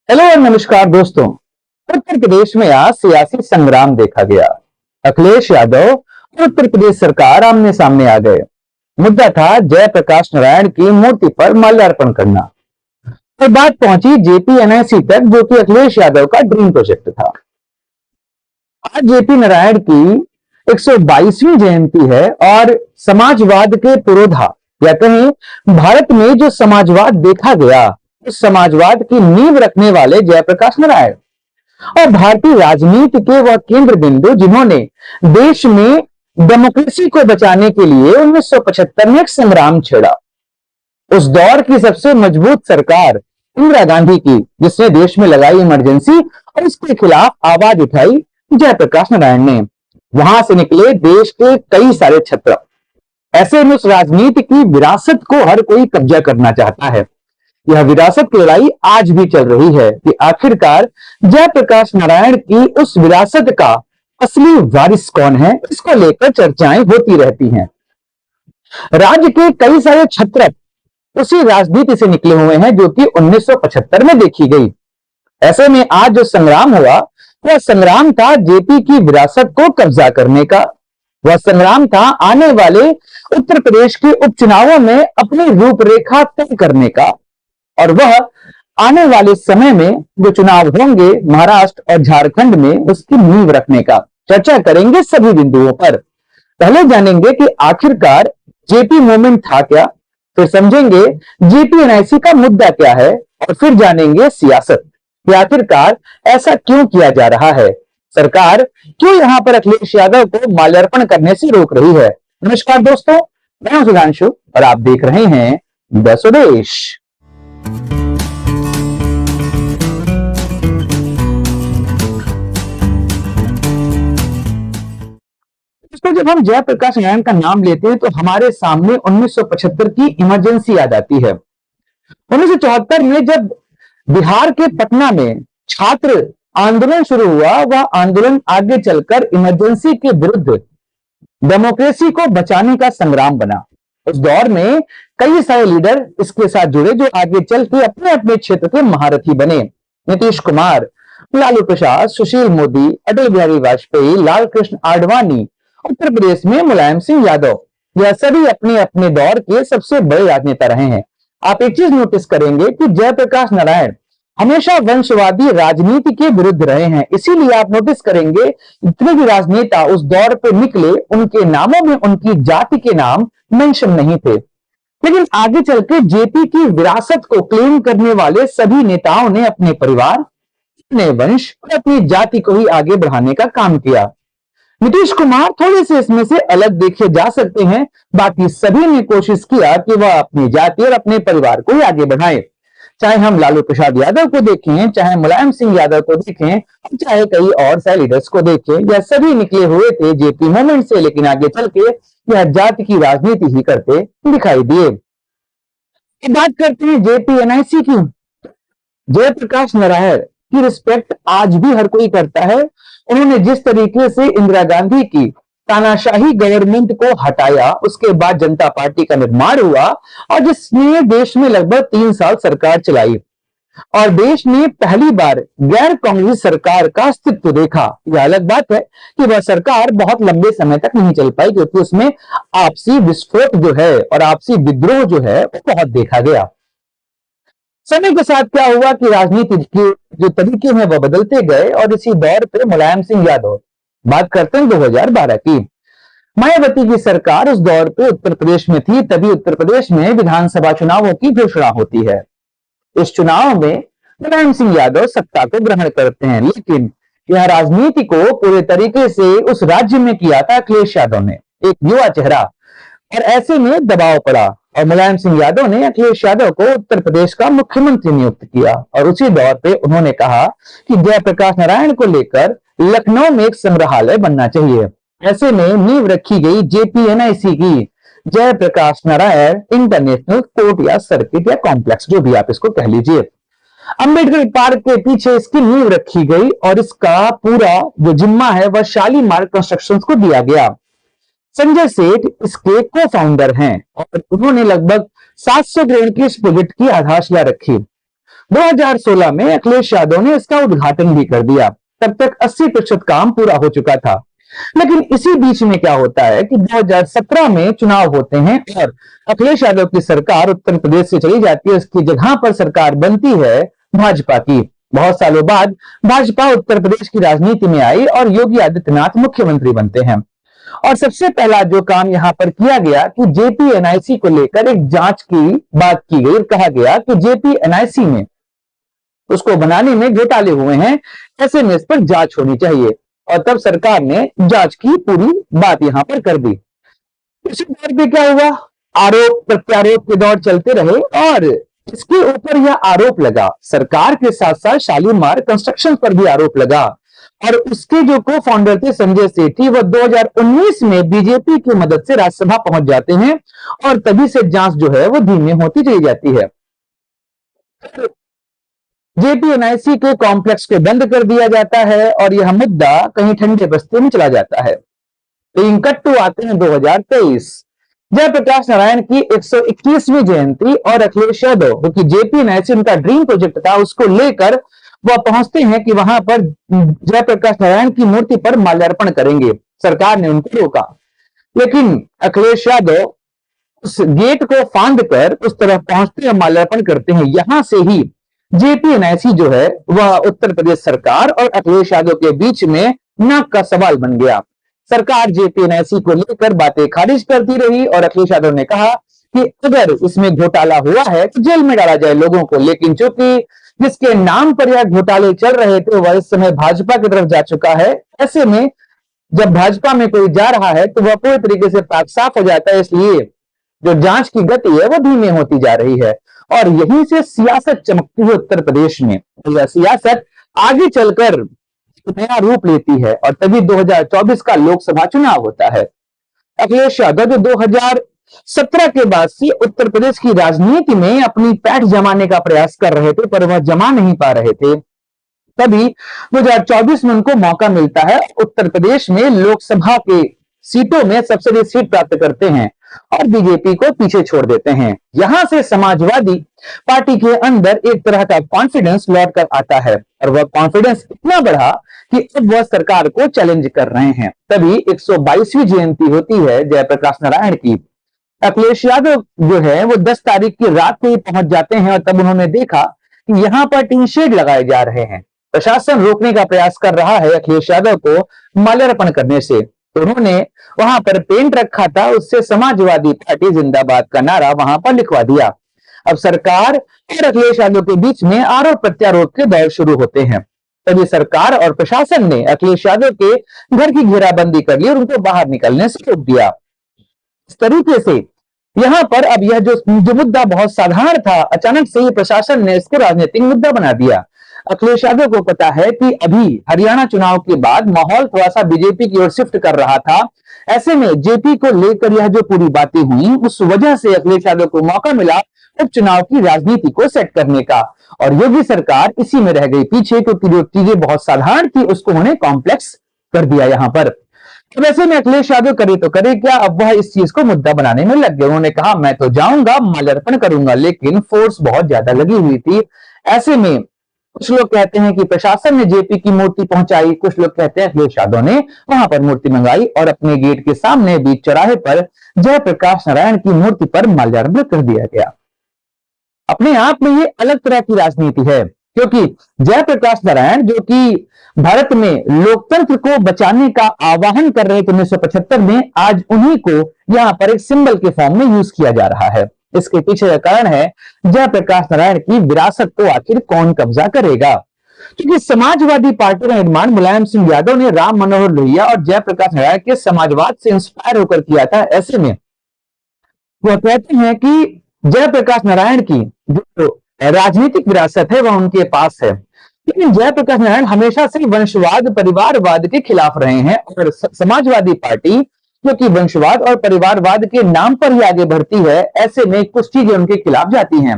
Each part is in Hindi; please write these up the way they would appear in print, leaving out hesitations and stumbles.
हेलो और नमस्कार दोस्तों। उत्तर प्रदेश में आज सियासी संग्राम देखा गया। अखिलेश यादव और उत्तर प्रदेश सरकार आमने सामने आ गए। मुद्दा था जयप्रकाश नारायण की मूर्ति पर माल्यार्पण करना और बात पहुंची जेपीएनआईसी तक, जो कि अखिलेश यादव का ड्रीम प्रोजेक्ट था। आज जेपी नारायण की 122वीं जयंती है और समाजवाद के पुरोधा या कहें भारत में जो समाजवाद देखा गया, उस समाजवाद की नींव रखने वाले जयप्रकाश नारायण और भारतीय राजनीति के वह केंद्र बिंदु जिन्होंने देश में डेमोक्रेसी को बचाने के लिए 1975 में एक संग्राम छेड़ा। उस दौर की सबसे मजबूत सरकार इंदिरा गांधी की, जिसने देश में लगाई इमरजेंसी और उसके खिलाफ आवाज उठाई, जयप्रकाश नारायण ने। वहां से निकले देश के कई सारे छत्र। ऐसे में उस राजनीति की विरासत को हर कोई कब्जा करना चाहता है। यह विरासत की लड़ाई आज भी चल रही है कि आखिरकार जयप्रकाश नारायण की उस विरासत का असली वारिस कौन है। इसको लेकर चर्चाएं होती रहती हैं। राज्य के कई सारे छत्र उसी राजनीति से निकले हुए हैं जो कि 1975 में देखी गई। ऐसे में आज जो संग्राम हुआ, वह संग्राम था जेपी की विरासत को कब्जा करने का। वह संग्राम था आने वाले उत्तर प्रदेश के उपचुनावों में अपनी रूपरेखा तय करने का, और वह आने वाले समय में जो चुनाव होंगे महाराष्ट्र और झारखंड में, उसकी नींव रखने का। चर्चा करेंगे सभी बिंदुओं पर। पहले जानेंगे कि आखिरकार जेपी मूवमेंट था क्या, फिर समझेंगे जेपीएनआईसी का मुद्दा क्या है, और फिर जानेंगे सियासत कि आखिरकार ऐसा क्यों किया जा रहा है। सरकार क्यों यहां पर अखिलेश यादव को माल्यार्पण करने से रोक रही है। नमस्कार दोस्तों, मैं हूं सुधांशु और आप देख रहे हैं द स्वदेश। जब हम जयप्रकाश नारायण का नाम लेते हैं तो हमारे सामने 1975 की इमरजेंसी याद आती है। 1974 में जब बिहार के पटना में छात्र आंदोलन शुरू हुआ, वह आंदोलन आगे चलकर इमरजेंसी के विरुद्ध डेमोक्रेसी को बचाने का संग्राम बना। उस दौर में कई सारे लीडर इसके साथ जुड़े जो आगे चल के अपने अपने क्षेत्र के महारथी बने। नीतीश कुमार, लालू प्रसाद, सुशील मोदी, अटल बिहारी वाजपेयी, लाल कृष्ण आडवाणी, उत्तर प्रदेश में मुलायम सिंह यादव, यह सभी अपने अपने दौर के सबसे बड़े राजनेता रहे हैं। आप एक चीज नोटिस करेंगे कि जयप्रकाश नारायण हमेशा वंशवादी राजनीति के विरुद्ध रहे हैं। इसीलिए आप नोटिस करेंगे जितने भी राजनेता उस दौर पे निकले, उनके नामों में उनकी जाति के नाम मेंशन नहीं थे। लेकिन आगे चल के जेपी की विरासत को क्लेम करने वाले सभी नेताओं ने अपने परिवार, अपने वंश और अपनी जाति को ही आगे बढ़ाने का काम किया। नीतीश कुमार थोड़े से इसमें से अलग देखे जा सकते हैं, बाकी सभी ने कोशिश किया कि वह अपनी जाति और अपने परिवार को ही आगे बढ़ाए। चाहे हम लालू प्रसाद यादव को देखें, चाहे मुलायम सिंह यादव को देखें, चाहे कई और सारे लीडर्स को देखें, यह सभी निकले हुए थे जेपी मूवमेंट से, लेकिन आगे चल के यह जाति की राजनीति ही करते दिखाई दिए। बात करते हैं जेपीएनआईसी की। जयप्रकाश नारायण की रिस्पेक्ट आज भी हर कोई करता है। उन्होंने जिस तरीके से इंदिरा गांधी की तानाशाही गवर्नमेंट को हटाया, उसके बाद जनता पार्टी का निर्माण हुआ और जिसने देश में लगभग 3 साल सरकार चलाई और देश ने पहली बार गैर कांग्रेस सरकार का अस्तित्व देखा। यह अलग बात है कि वह सरकार बहुत लंबे समय तक नहीं चल पाई, क्योंकि उसमें आपसी विस्फोट जो है और आपसी विद्रोह जो है वो बहुत देखा गया। समय के साथ क्या हुआ कि राजनीति के जो तरीके हैं वह बदलते गए और इसी दौर पे मुलायम सिंह यादव, बात करते हैं 2012 की, मायावती की सरकार उस दौर पे उत्तर प्रदेश में थी। तभी उत्तर प्रदेश में विधानसभा चुनावों की घोषणा होती है। इस चुनाव में मुलायम सिंह यादव सत्ता को ग्रहण करते हैं, लेकिन यह राजनीति को पूरे तरीके से उस राज्य में किया था अखिलेश यादव ने, एक युवा चेहरा, और ऐसे में दबाव पड़ा और मुलायम सिंह यादव ने अखिलेश यादव को उत्तर प्रदेश का मुख्यमंत्री नियुक्त किया। और उसी दौर पे उन्होंने कहा कि जयप्रकाश नारायण को लेकर लखनऊ में एक संग्रहालय बनना चाहिए। ऐसे में नींव रखी गई जेपीएनआईसी की, जयप्रकाश नारायण इंटरनेशनल कोर्ट या सर्किट या कॉम्प्लेक्स, जो भी आप इसको कह लीजिए। अंबेडकर पार्क के पीछे इसकी नींव रखी गई और इसका पूरा जो जिम्मा है वह शालीमार कंस्ट्रक्शंस को दिया गया। संजय सेठ इसके को फाउंडर हैं और उन्होंने लगभग 700 करोड़ की इस प्रोजेक्ट की आधारशिला रखी। 2016 में अखिलेश यादव ने इसका उद्घाटन भी कर दिया। तब तक 80% काम पूरा हो चुका था। लेकिन इसी बीच में क्या होता है कि 2017 में चुनाव होते हैं और अखिलेश यादव की सरकार उत्तर प्रदेश से चली जाती है। उसकी जगह पर सरकार बनती है भाजपा की। बहुत सालों बाद भाजपा उत्तर प्रदेश की राजनीति में आई और योगी आदित्यनाथ मुख्यमंत्री बनते हैं। और सबसे पहला जो काम यहां पर किया गया कि जेपीएनआईसी को लेकर एक जांच की बात की गई। कहा गया कि जेपीएनआईसी में उसको बनाने में घोटाले हुए हैं, ऐसे में इस पर जांच होनी चाहिए। और तब सरकार ने जांच की पूरी बात यहां पर कर दी। इसी दौर पे क्या हुआ, आरोप प्रत्यारोप के दौर चलते रहे और इसके ऊपर यह आरोप लगा, सरकार के साथ साथ शालीमार कंस्ट्रक्शन पर भी आरोप लगा। और उसके जो को फाउंडर थे संजय सेठी, वह 2019 में बीजेपी की मदद से राज्यसभा पहुंच जाते हैं और तभी से जांच जो है वो धीमे होती चली जाती है। जेपीएनआईसी के कॉम्प्लेक्स को बंद कर दिया जाता है और यह मुद्दा कहीं ठंडे बस्ते में चला जाता है। लेकिन कट्टू आते हैं 2023, जयप्रकाश नारायण की 121वीं जयंती और अखिलेश यादव, क्योंकि जेपीएनआईसी उनका ड्रीम प्रोजेक्ट था, उसको लेकर वह पहुंचते हैं कि वहां पर जयप्रकाश नारायण की मूर्ति पर माल्यार्पण करेंगे। सरकार ने उनको रोका, लेकिन अखिलेश यादव उस गेट को फांद कर उस तरफ पहुंचते हैं, माल्यार्पण करते हैं। यहां से ही जेपीएनआईसी जो है वह उत्तर प्रदेश सरकार और अखिलेश यादव के बीच में नाक का सवाल बन गया। सरकार जेपीएनआईसी को लेकर बातें खारिज करती रही और अखिलेश यादव ने कहा कि अगर इसमें घोटाला हुआ है तो जेल में डाला जाए लोगों को। लेकिन चूंकि जिसके नाम पर यह घोटाले चल रहे थे वह इस समय भाजपा की तरफ जा चुका है, ऐसे में जब भाजपा में कोई जा रहा है तो वह पूरी तरीके से पाक साफ हो जाता है। इसलिए जो जांच की गति है वो धीमे होती जा रही है और यहीं से सियासत चमकती है उत्तर प्रदेश में। यह सियासत आगे चलकर नया रूप लेती है और तभी 2024 का लोकसभा चुनाव होता है। अखिलेश यादव जो 2017 के बाद से उत्तर प्रदेश की राजनीति में अपनी पैठ जमाने का प्रयास कर रहे थे पर वह जमा नहीं पा रहे थे, तभी 2024 में उनको मौका मिलता है। उत्तर प्रदेश में लोकसभा के सीटों में सबसे अधिक सीट प्राप्त करते हैं और बीजेपी को पीछे छोड़ देते हैं। यहां से समाजवादी पार्टी के अंदर एक तरह का कॉन्फिडेंस लौट कर आता है और वह कॉन्फिडेंस इतना बढ़ा कि अब वह सरकार को चैलेंज कर रहे हैं। तभी 122वीं जयंती होती है जयप्रकाश नारायण की। अखिलेश यादव जो है वो 10 तारीख की रात को ही पहुंच जाते हैं और तब उन्होंने देखा कि यहां पर टीन शेड लगाए जा रहे हैं। प्रशासन रोकने का प्रयास कर रहा है अखिलेश यादव को माल्यार्पण करने से, तो उन्होंने वहां पर पेंट रखा था, उससे समाजवादी पार्टी जिंदाबाद का नारा वहां पर लिखवा दिया। अब सरकार और अखिलेश यादव के बीच में आरोप प्रत्यारोप के दौर शुरू होते हैं। तभी सरकार और प्रशासन ने अखिलेश यादव के घर की घेराबंदी कर ली और उनको बाहर निकलने से रोक दिया। इस तरीके से यहां पर अब यह जो मुद्दा बहुत साधारण था, अचानक से ही प्रशासन ने इसको राजनीतिक मुद्दा बना दिया। अखिलेश यादव को पता है कि अभी हरियाणा चुनाव के बाद माहौल थोड़ा सा बीजेपी की ओर शिफ्ट कर रहा था। ऐसे में जेपी को लेकर यह जो पूरी बातें हुई उस वजह से अखिलेश यादव को मौका मिला उपचुनाव की राजनीति को सेट करने का और योगी सरकार इसी में रह गई पीछे, क्योंकि जो चीजें बहुत साधारण थी उसको उन्होंने कॉम्प्लेक्स कर दिया यहां पर। तो वैसे में अखिलेश यादव करे तो करे क्या, अब वह इस चीज को मुद्दा बनाने में लग गए। उन्होंने कहा मैं तो जाऊंगा, माल्यार्पण करूंगा, लेकिन फोर्स बहुत ज्यादा लगी हुई थी। ऐसे में कुछ लोग कहते हैं कि प्रशासन ने जेपी की मूर्ति पहुंचाई, कुछ लोग कहते हैं अखिलेश यादव ने वहां पर मूर्ति मंगाई और अपने गेट के सामने बीच चौराहे पर जयप्रकाश नारायण की मूर्ति पर माल्यार्पण कर दिया गया। अपने आप में ये अलग तरह की राजनीति है, क्योंकि जयप्रकाश नारायण जो कि भारत में लोकतंत्र को बचाने का आह्वान कर रहे थे 1975 में, आज उन्हीं को यहां पर एक सिंबल के फॉर्म में यूज किया जा रहा है। इसके पीछे का कारण है जयप्रकाश नारायण की विरासत को आखिर कौन कब्जा करेगा। क्योंकि समाजवादी पार्टी का निर्माण मुलायम सिंह यादव ने राम मनोहर लोहिया और जयप्रकाश नारायण के समाजवाद से इंस्पायर होकर किया था। ऐसे में वह कहते हैं कि जयप्रकाश नारायण की जो राजनीतिक विरासत है वह उनके पास है, लेकिन जयप्रकाश नारायण हमेशा से वंशवाद परिवारवाद के खिलाफ रहे हैं और समाजवादी पार्टी जो कि वंशवाद और परिवारवाद के नाम पर ही आगे बढ़ती है, ऐसे में कुछ चीजें उनके खिलाफ जाती हैं।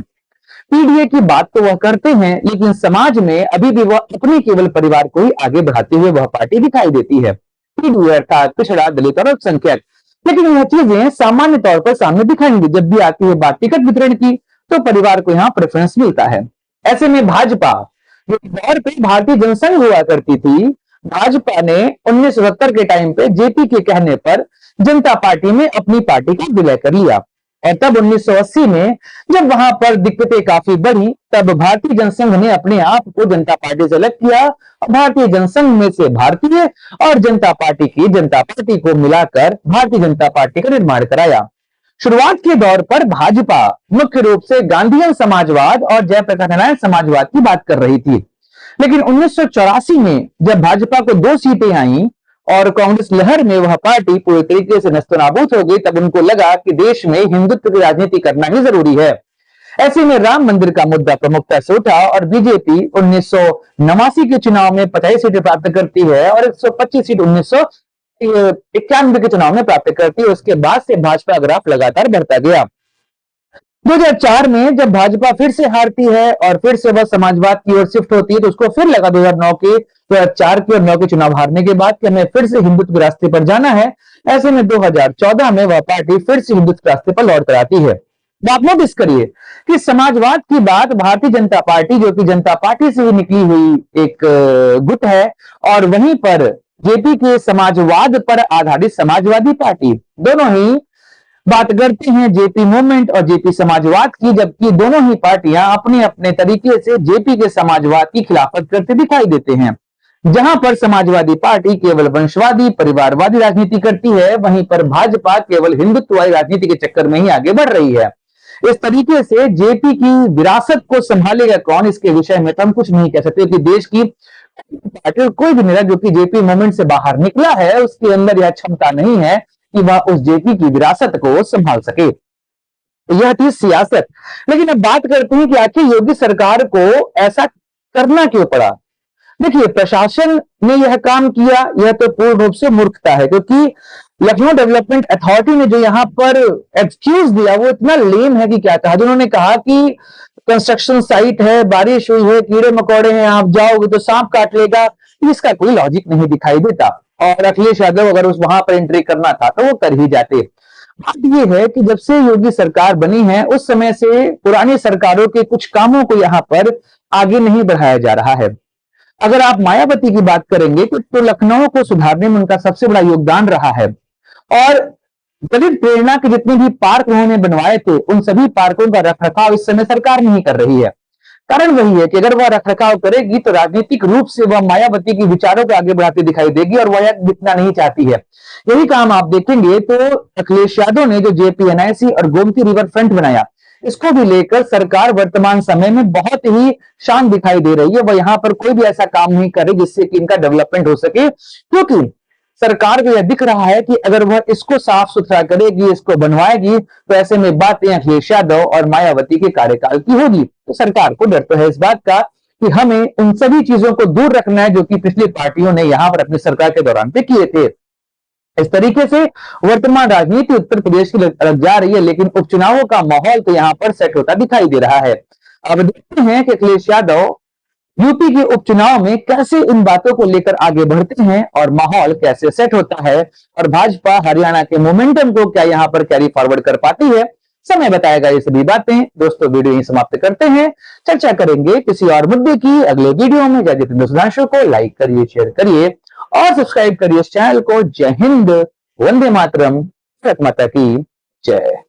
पीडीए की बात तो वह करते हैं, लेकिन समाज में अभी भी वह अपने केवल परिवार को ही आगे बढ़ाते हुए वह पार्टी दिखाई देती है। पीडीए अर्थात पिछड़ा, दलित और अल्पसंख्यक। लेकिन यह चीजें सामान्य तौर पर सामने दिखाएंगी। जब भी आती है बात टिकट वितरण की तो परिवार को यहाँ प्रेफरेंस मिलता है। ऐसे में भाजपा, जो दौर पे भारतीय जनसंघ हुआ करती थी, भाजपा ने 1970 के टाइम पे जेपी के कहने पर जनता पार्टी में अपनी पार्टी का विलय कर लिया। और तब 1980 में जब वहां पर दिक्कतें काफी बढ़ी, तब भारतीय जनसंघ ने अपने आप को जनता पार्टी से अलग किया। भारतीय जनसंघ में से भारतीय और जनता पार्टी की जनता पार्टी को मिलाकर भारतीय जनता पार्टी का निर्माण कराया। शुरुआत के दौर पर भाजपा मुख्य रूप से गांधीयन समाजवाद और जयप्रकाश नारायण समाजवाद की बात कर रही थी, लेकिन 1984 में जब भाजपा को 2 सीटें आई और कांग्रेस लहर में वह पार्टी पूरी तरीके से नस्तनाबूद हो गई, तब उनको लगा कि देश में हिंदुत्व की राजनीति करना ही जरूरी है। ऐसे में राम मंदिर का मुद्दा प्रमुखता से उठा और बीजेपी 1989 के चुनाव में 50 सीटें प्राप्त करती है और 125 सीट 1991 के चुनाव में प्राप्त करती है। उसके बाद से भाजपा का ग्राफ लगातार बढ़ता गया। 2004 में जब भाजपा फिर से हारती है और फिर से वह समाजवाद की ओर शिफ्ट होती है, तो उसको फिर लगा 2004 के और 9 के चुनाव हारने के बाद कि हमें फिर से हिंदुत्व के रास्ते पर जाना है। ऐसे में 2014 में वह पार्टी फिर से हिंदुत्व के रास्ते पर लौट कर आती है। आप नोटिस करिए कि समाजवाद की बात भारतीय जनता पार्टी, जो कि जनता पार्टी से ही निकली हुई एक गुट है, और वहीं पर जेपी के समाजवाद पर आधारित समाजवादी पार्टी, दोनों ही बात करते हैं जेपी मूवमेंट और जेपी समाजवाद की, जबकि दोनों ही पार्टियां अपने अपने तरीके से जेपी के समाजवाद की खिलाफत करते दिखाई देते हैं। जहां पर समाजवादी पार्टी केवल वंशवादी परिवारवादी राजनीति करती है, वहीं पर भाजपा केवल हिंदुत्ववादी राजनीति के चक्कर में ही आगे बढ़ रही है। इस तरीके से जेपी की विरासत को संभालेगा कौन, इसके विषय में तो हम कुछ नहीं कह सकते कि देश की पार्टी कोई भी नेता जो कि जेपी मूवमेंट से बाहर निकला है, उसके अंदर यह क्षमता नहीं है कि वह उस जेपी की विरासत को संभाल सके। यह थी सियासत। लेकिन अब बात करते हैं कि आखिर योगी सरकार को ऐसा करना क्यों पड़ा। देखिए, प्रशासन ने यह काम किया, यह तो पूर्ण रूप से मूर्खता है, क्योंकि लखनऊ डेवलपमेंट अथॉरिटी ने जो यहां पर एक्सक्यूज दिया वो इतना लेम है कि क्या कहा। जिन्होंने कहा कि कंस्ट्रक्शन साइट है, बारिश हुई है, कीड़े मकोड़े हैं, आप जाओगे तो सांप काट लेगा, इसका कोई लॉजिक नहीं दिखाई देता। और अखिलेश यादव अगर उस वहां पर एंट्री करना था तो वो कर ही जाते। बात यह है कि जब से योगी सरकार बनी है, उस समय से पुरानी सरकारों के कुछ कामों को यहां पर आगे नहीं बढ़ाया जा रहा है। अगर आप मायावती की बात करेंगे तो लखनऊ को सुधारने में उनका सबसे बड़ा योगदान रहा है। और दलित प्रेरणा के जितने भी पार्क उन्होंने बनवाए थे, उन सभी पार्कों का रखरखाव इस समय सरकार नहीं कर रही है। कारण वही है कि अगर वह रखरखाव करेगी तो राजनीतिक रूप से वह मायावती के विचारों को आगे बढ़ाती दिखाई देगी, और वह दिखना नहीं चाहती है। यही काम आप देखेंगे तो अखिलेश यादव ने जो जेपीएनआईसी और गोमती रिवर फ्रंट बनाया, इसको भी लेकर सरकार वर्तमान समय में बहुत ही शांत दिखाई दे रही है। वह यहां पर कोई भी ऐसा काम नहीं करे जिससे कि इनका डेवलपमेंट हो सके, क्योंकि सरकार को यह दिख रहा है कि अगर वह इसको साफ सुथरा करेगी, इसको बनवाएगी, तो ऐसे में बातें अखिलेश यादव और मायावती के कार्यकाल की होगी। तो सरकार को डर तो है इस बात का कि हमें उन सभी चीजों को दूर रखना है जो कि पिछली पार्टियों ने यहां पर अपनी सरकार के दौरान पे किए थे। इस तरीके से वर्तमान राजनीति उत्तर प्रदेश की लग जा रही है, लेकिन उपचुनावों का माहौल तो यहां पर सेट होता दिखाई दे रहा है। अब देखते हैं कि अखिलेश यादव यूपी के उपचुनाव में कैसे इन बातों को लेकर आगे बढ़ते हैं और माहौल कैसे सेट होता है, और भाजपा हरियाणा के मोमेंटम को क्या यहां पर कैरी फॉरवर्ड कर पाती है। समय बताएगा ये सभी बातें। दोस्तों, वीडियो यहीं समाप्त करते हैं। चर्चा करेंगे किसी और मुद्दे की अगले वीडियो में। जय जितेंद्र सुधांशु को लाइक करिए, शेयर करिए और सब्सक्राइब करिए इस चैनल को। जय हिंद, वंदे मातरम, भारत माता की जय।